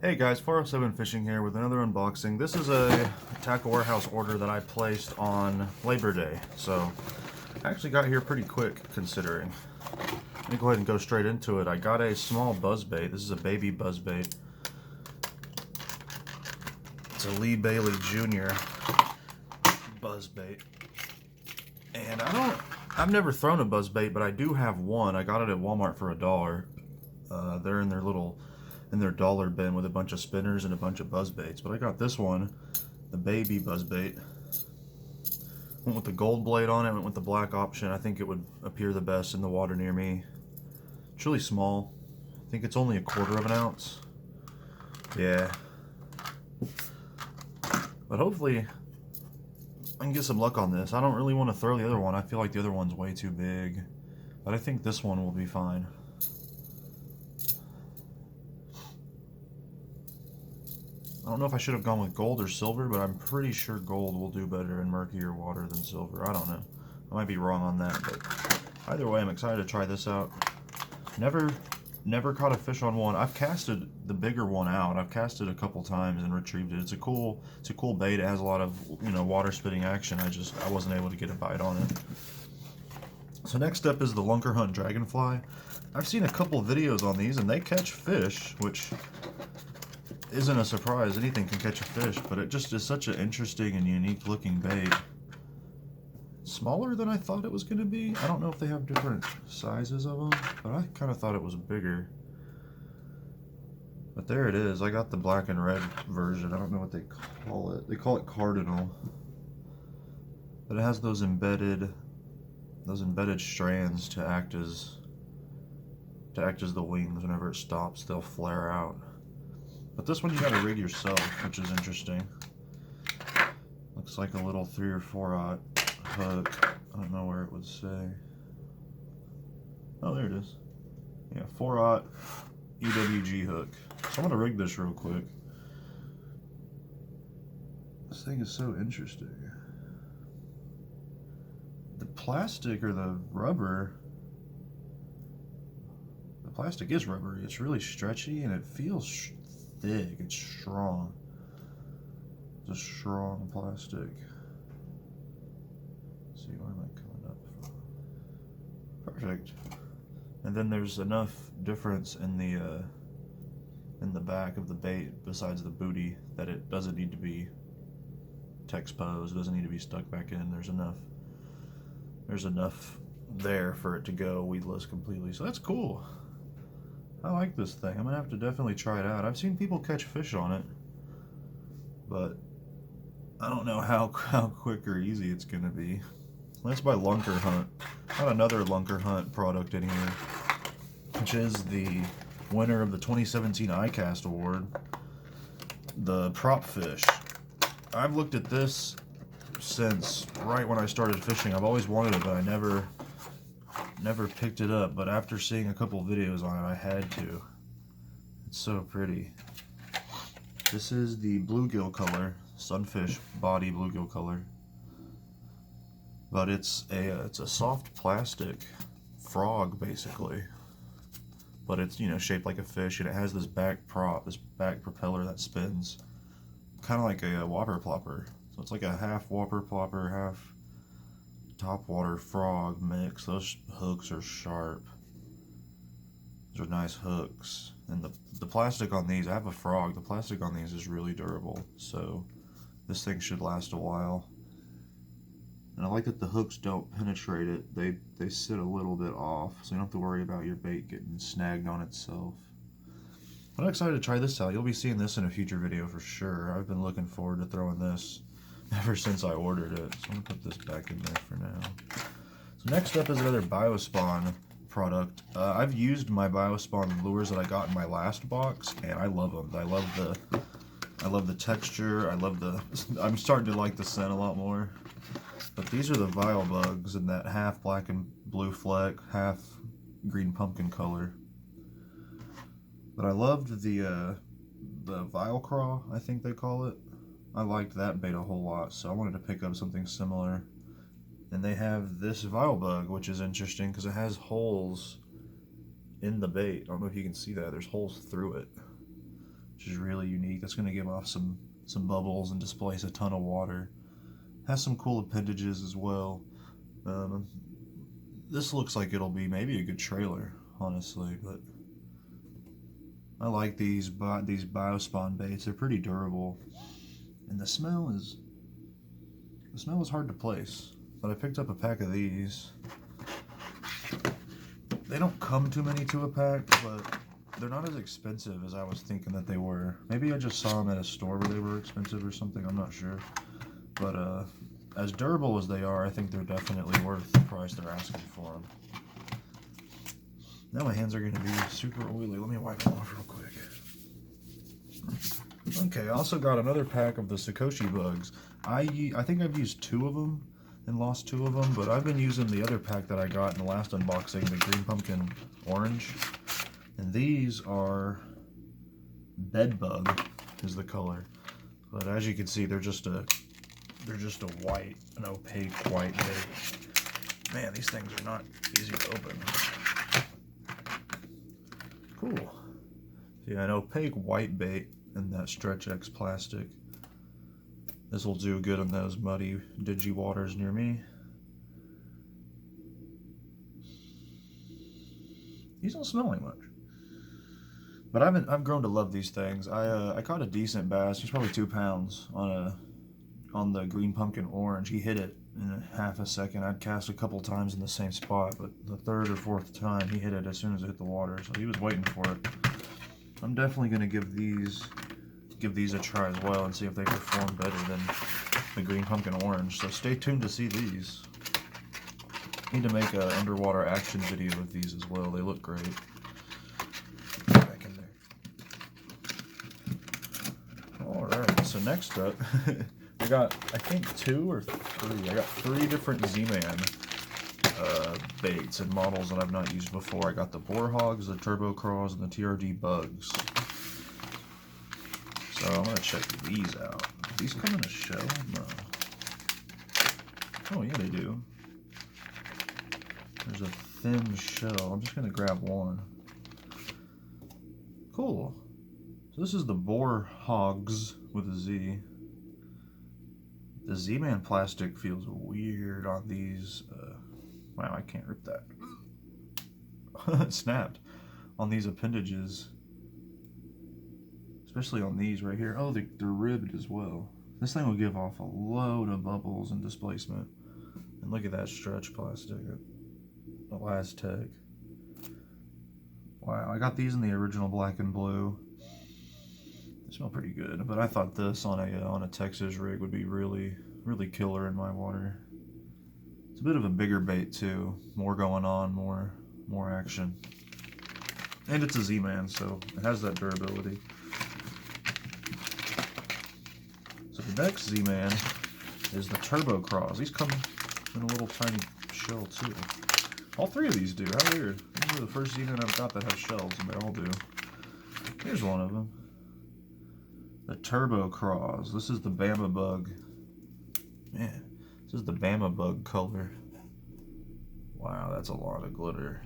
Hey guys, 407 Fishing here with another unboxing. This is a tackle warehouse order that I placed on Labor Day, so I actually got here pretty quick considering. Let me go ahead and go straight into it. I got a small buzzbait. This is a baby buzzbait. It's a Lee Bailey Jr. buzzbait. And I've never thrown a buzzbait, but I do have one. I got it at Walmart for $1. They're in their dollar bin with a bunch of spinners and a bunch of buzzbaits. But I got this one, the baby buzzbait. Went with the gold blade on it, went with the black option. I think it would appear the best in the water near me. It's really small. I think it's only 1/4 of an ounce. Yeah. But hopefully I can get some luck on this. I don't really want to throw the other one. I feel like the other one's way too big. But I think this one will be fine. I don't know if I should have gone with gold or silver, but I'm pretty sure gold will do better in murkier water than silver. I don't know. I might be wrong on that, but either way, I'm excited to try this out. Never caught a fish on one. I've casted the bigger one out. I've casted a couple times and retrieved it. It's a cool bait. It has a lot of, water spitting action. I wasn't able to get a bite on it. So next up is the Lunker Hunt Dragonfly. I've seen a couple videos on these and they catch fish, which isn't a surprise. Anything can catch a fish, but it just is such an interesting and unique looking bait. Smaller than I thought it was going to be. I don't know if they have different sizes of them, but I kind of thought it was bigger. But there it is. I got the black and red version. I don't know what they call it. They call it cardinal. But it has those embedded strands to act as the wings. Whenever it stops, they'll flare out. But this one you gotta rig yourself, which is interesting. Looks like a little 3 or 4/0 hook. I don't know where it would say. Oh, there it is. Yeah, 4/0 EWG hook. So I'm gonna rig this real quick. This thing is so interesting. The plastic or the rubber. The plastic is rubbery. It's really stretchy and it feels thick. It's strong. It's a strong plastic. Let's see, where am I coming up from? Perfect. And then there's enough difference in the back of the bait, besides the booty, that it doesn't need to be exposed. It doesn't need to be stuck back in. There's enough there for it to go weedless completely. So that's cool. I like this thing. I'm gonna have to definitely try it out. I've seen people catch fish on it, but I don't know how quick or easy it's gonna be. That's by Lunker Hunt. Got another Lunker Hunt product in here, which is the winner of the 2017 iCast Award, the prop fish. I've looked at this since right when I started fishing. I've always wanted it, but I never picked it up, but after seeing a couple videos on it, I had to. It's so pretty. This is the bluegill color, sunfish body bluegill color, but it's a soft plastic frog basically, but it's shaped like a fish, and it has this back propeller that spins, kind of like a whopper plopper. So it's like a half whopper plopper, half topwater frog mix. Those hooks are sharp. Those are nice hooks. And the plastic on these, I have a frog, the plastic on these is really durable, so this thing should last a while. And I like that the hooks don't penetrate it. They sit a little bit off, so you don't have to worry about your bait getting snagged on itself. I'm excited to try this out. You'll be seeing this in a future video for sure. I've been looking forward to throwing this ever since I ordered it. So I'm going to put this back in there for now. So next up is another Biospawn product. I've used my Biospawn lures that I got in my last box, and I love them. I love the texture. I'm starting to like the scent a lot more. But these are the Vial Bugs in that half black and blue fleck, half green pumpkin color. But I loved the Vial Craw, I think they call it. I liked that bait a whole lot, so I wanted to pick up something similar. And they have this Vial Bug, which is interesting because it has holes in the bait. I don't know if you can see that. There's holes through it, which is really unique. That's going to give off some bubbles and displace a ton of water. Has some cool appendages as well. This looks like it'll be maybe a good trailer, honestly, but I like these Biospawn baits. They're pretty durable, and the smell is hard to place. But I picked up a pack of these. They don't come too many to a pack, but they're not as expensive as I was thinking that they were. Maybe I just saw them at a store where they were expensive or something, I'm not sure. But as durable as they are, I think they're definitely worth the price they're asking for them. Now my hands are going to be super oily. Let me wipe them off real quick. Okay, I also got another pack of the Sakoshi Bugs. I think I've used 2 of them and lost 2 of them, but I've been using the other pack that I got in the last unboxing, the green pumpkin orange. And these are bed bug is the color. But as you can see, they're just a white, an opaque white bait. Man, these things are not easy to open. Cool. Yeah, an opaque white bait in that Stretch X plastic. This will do good in those muddy, dingy waters near me. These don't smell like much. But I've grown to love these things. I caught a decent bass. He's probably 2 pounds on the green pumpkin orange. He hit it in half a second. I'd cast a couple times in the same spot, but the 3rd or 4th time he hit it as soon as it hit the water. So he was waiting for it. I'm definitely going to give these a try as well and see if they perform better than the green pumpkin orange. So stay tuned to see these. I need to make an underwater action video with these as well. They look great. Back in there. Alright, so next up, I got, I think 2 or 3. I got 3 different ZMan baits and models that I've not used before. I got the Boar Hogs, the Turbo Craws, and the TRD Bugs. So I'm going to check these out. Do these come in a shell? No. Oh yeah, they do. There's a thin shell. I'm just going to grab one. Cool. So this is the Boar Hogs with a Z. The ZMan plastic feels weird on these. Wow, I can't rip that. It snapped on these appendages. Especially on these right here. Oh, they're ribbed as well. This thing will give off a load of bubbles and displacement. And look at that stretch plastic. The last tag. Wow, I got these in the original black and blue. They smell pretty good, but I thought this on a Texas rig would be really killer in my water. It's a bit of a bigger bait too. More going on, more action. And it's a ZMan, so it has that durability. So the next ZMan is the Turbo Craws. These come in a little tiny shell too. All 3 of these do. How weird. These are the first ZMan I've got that have shells, and they all do. Here's one of them. The Turbo Craws. This is the Bama Bug. Man, this is the Bama Bug color. Wow, that's a lot of glitter.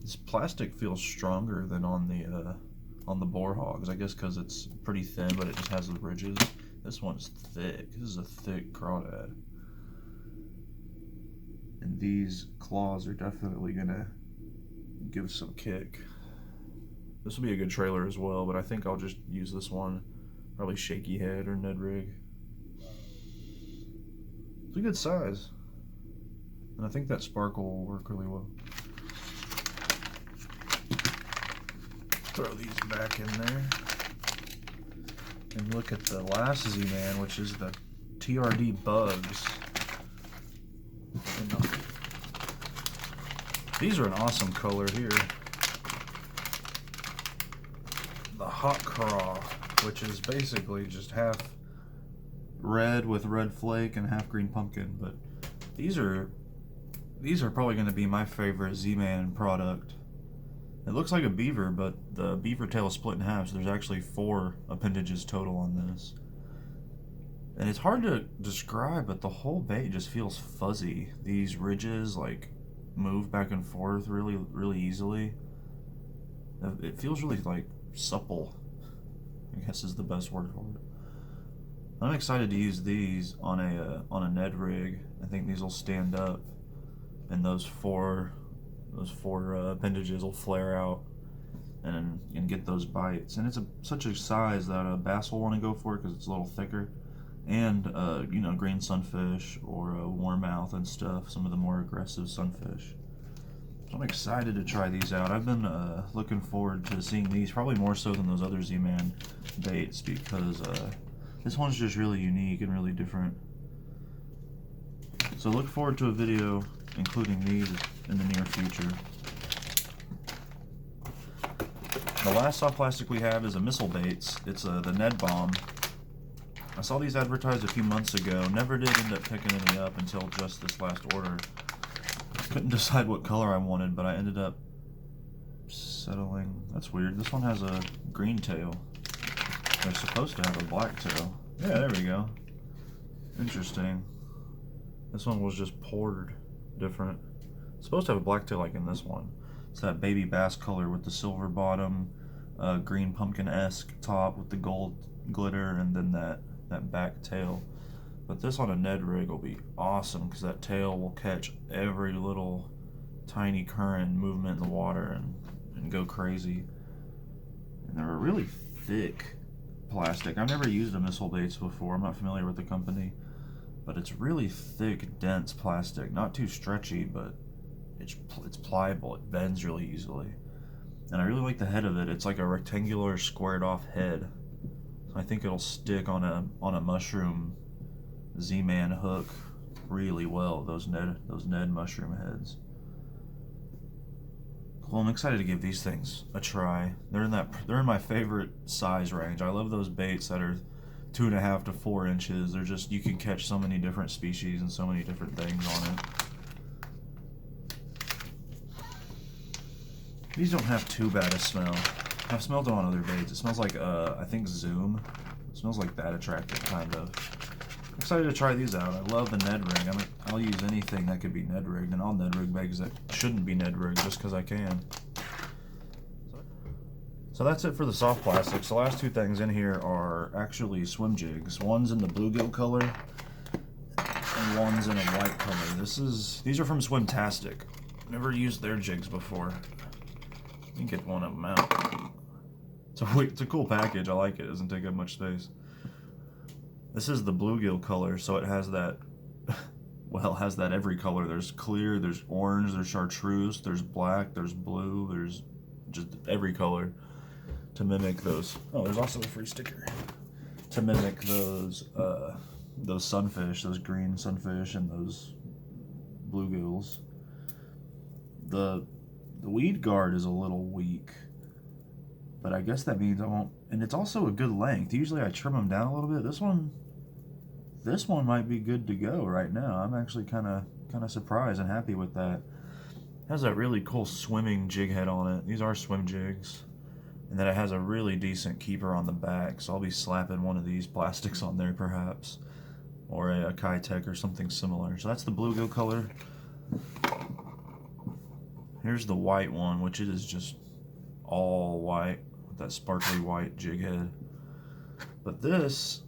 This plastic feels stronger than on the Boar Hogs. I guess because it's pretty thin, but it just has the ridges. This one's thick. This is a thick crawdad. And these claws are definitely gonna give some kick. This will be a good trailer as well, but I think I'll just use this one. Probably shaky head or Ned rig. It's a good size. And I think that sparkle will work really well. Throw these back in there. And look at the last ZMan, which is the TRD Bugs. These are an awesome color here. The Hot Craw, which is basically just half red with red flake and half green pumpkin. But these are probably going to be my favorite ZMan product. It looks like a beaver, but the beaver tail is split in half, so there's actually 4 appendages total on this. And it's hard to describe, but the whole bait just feels fuzzy. These ridges like move back and forth really easily. It feels really like supple, I guess is the best word for it. I'm excited to use these on a Ned rig. I think these will stand up, and those four appendages will flare out and get those bites. And it's such a size that a bass will want to go for it because it's a little thicker, and you know, green sunfish or a warmouth and stuff. Some of the more aggressive sunfish. So I'm excited to try these out. I've been looking forward to seeing these probably more so than those other ZMan baits because this one's just really unique and really different. So look forward to a video including these in the near future. The last soft plastic we have is a missile baits. It's the Ned Bomb. I saw these advertised a few months ago. Never did end up picking any up until just this last order. Couldn't decide what color I wanted, but I ended up settling. That's weird. This one has a green tail. They're supposed to have a black tail. Yeah, there we go. Interesting. This one was just poured different. It's supposed to have a black tail like in this one. It's that baby bass color with the silver bottom, green pumpkin-esque top with the gold glitter, and then that back tail. But this on a Ned rig will be awesome because that tail will catch every little tiny current movement in the water and go crazy. And they're a really thick plastic. I've never used a missile baits before. I'm not familiar with the company, but it's really thick, dense plastic. Not too stretchy, but it's pliable. It bends really easily. And I really like the head of it. It's like a rectangular, squared off head. So I think it'll stick on a mushroom ZMan hook really well. Those Ned mushroom heads. Well, I'm excited to give these things a try. They're in my favorite size range. I love those baits that are 2.5 to 4 inches. They're just, you can catch so many different species and so many different things on it. These don't have too bad a smell. I've smelled them on other baits. It smells like I think Zoom. It smells like that attractive kind of. I'm excited to try these out. I love the Ned rig. I'll use anything that could be Ned rigged, and I'll Ned rig bags that shouldn't be Ned rigged just because I can. So that's it for the soft plastics. The last two things in here are actually swim jigs. One's in the bluegill color, and one's in a white color. These are from Swimtastic. Never used their jigs before. You can get one of them out. It's a cool package. I like it. It doesn't take up much space. This is the bluegill color, so it has that, well, it has that every color. There's clear, there's orange, there's chartreuse, there's black, there's blue, there's just every color to mimic those. Oh, there's also a free sticker to mimic those sunfish, those green sunfish and those bluegills. The weed guard is a little weak, but I guess that means I won't, and it's also a good length. Usually I trim them down a little bit. This one might be good to go right now. I'm actually kind of surprised and happy with that. It has that really cool swimming jig head on it. These are swim jigs. And then it has a really decent keeper on the back, so I'll be slapping one of these plastics on there perhaps, or a Kitech or something similar. So that's the bluegill color. Here's the white one, which it is just all white with that sparkly white jig head. But this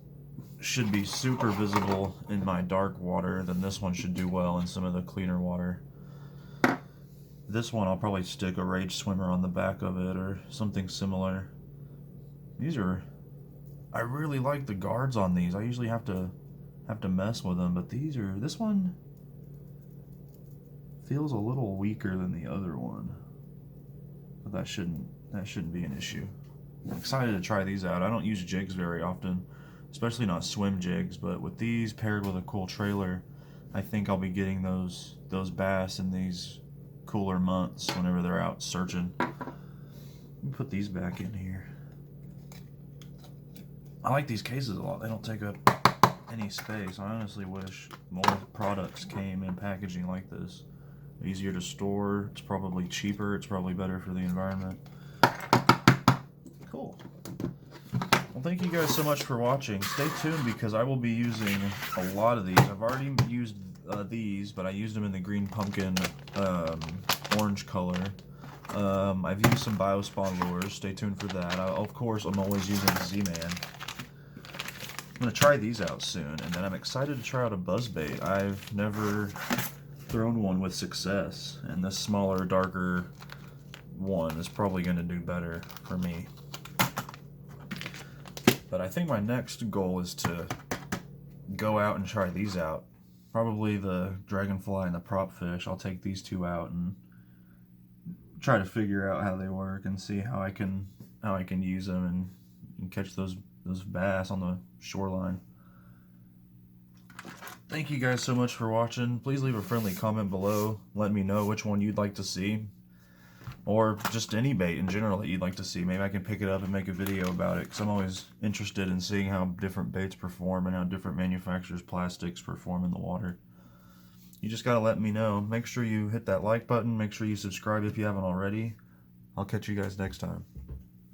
should be super visible in my dark water. Then this one should do well in some of the cleaner water. This one I'll probably stick a Rage Swimmer on the back of it or something similar. I really like the guards on these. I usually have to mess with them, but this one feels a little weaker than the other one. But that shouldn't be an issue. I'm excited to try these out. I don't use jigs very often, especially not swim jigs, but with these paired with a cool trailer, I think I'll be getting those bass in these cooler months whenever they're out searching. Let me put these back in here. I like these cases a lot. They don't take up any space. I honestly wish more products came in packaging like this. Easier to store, it's probably cheaper, it's probably better for the environment. Cool. Well, thank you guys so much for watching. Stay tuned because I will be using a lot of these. I've already used these, but I used them in the green pumpkin orange color. I've used some Biospawn lures. Stay tuned for that. Of course, I'm always using ZMan. I'm going to try these out soon, and then I'm excited to try out a buzzbait. I've never thrown one with success, and this smaller, darker one is probably going to do better for me. But I think my next goal is to go out and try these out. Probably the Dragonfly and the prop fish. I'll take these two out and try to figure out how they work and see how I can use them and catch those bass on the shoreline. Thank you guys so much for watching. Please leave a friendly comment below. Let me know which one you'd like to see, or just any bait in general that you'd like to see. Maybe I can pick it up and make a video about it, because I'm always interested in seeing how different baits perform and how different manufacturers' plastics perform in the water. You just gotta let me know. Make sure you hit that like button. Make sure you subscribe if you haven't already. I'll catch you guys next time.